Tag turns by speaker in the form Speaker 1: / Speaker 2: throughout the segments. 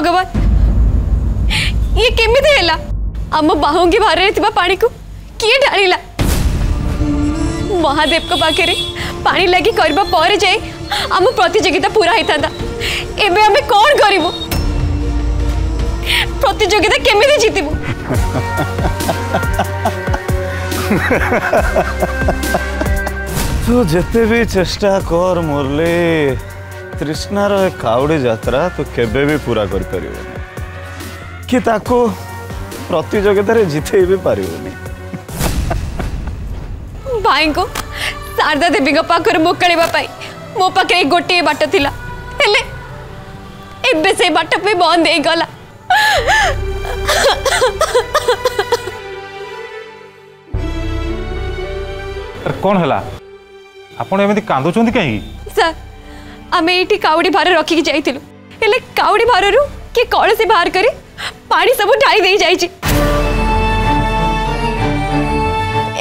Speaker 1: भगवान ये केमिति हैला आम बाहुंगी भारे थिबा पानी को किए ढाळिला महादेव को पाखे पानी लगी करबा पर जाए आम प्रतियोगिता पूरा होता एबे आमे कौन करिवु प्रतियोगिता केमिति जीतिबु
Speaker 2: तू जेते भी चेष्टा कर मुरली तृष्णार काउड़ी यात्रा तू केबे भी पूरा कर परिवनी कि ताको प्रतियोगिता रे जीते भी परिवनी
Speaker 1: भाई को शारदा देवी पाखर मुकाड़ा मो पाखे गोटे बाट थिला हेले एबे से बाट पे बंद हो गला
Speaker 3: कौन है आपण एमती कांदुचंदी कहीं
Speaker 1: सर आमे एठी काउडी भार रखी जाइथिलु हेले काउडी भाररु के कळसी बाहर करी पानी सब ढाई देई जाइछि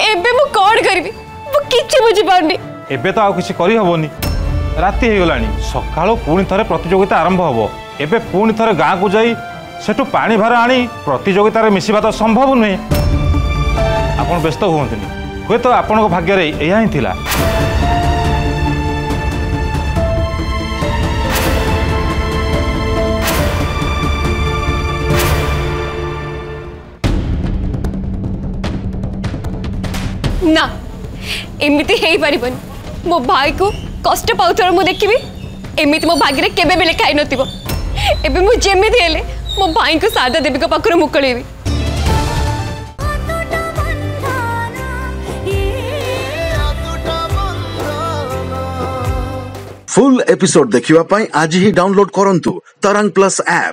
Speaker 1: एबे मु कोड करबी मु किछि बुझि पाउनी
Speaker 3: एबे तो आ किछि करी हबोनी राति हे गलानी सकाळो पुणी थरे प्रतियोगिता आरंभ हबो एबे पुणी थरे गां को जाई सेटु पानी भार आनी प्रतियोगिता रे मिसिबा तो संभव नुहे आपण व्यस्त होंतनी होय तो आपण को भाग्य रे एया ही थिला
Speaker 1: ना एमिति हेई परिबनी मो भाई को कष्ट पाउथर मु देखिबी एमिति मो भाग्य रे केबे बेले खाइ नथिबो एबे मु जेमिति हेले मो भाई को शारदा देवी को पाखर मुकळेबी
Speaker 4: फुल एपिसोड देखिवा पाई आज ही डाउनलोड करंतु तरंग प्लस ऐप।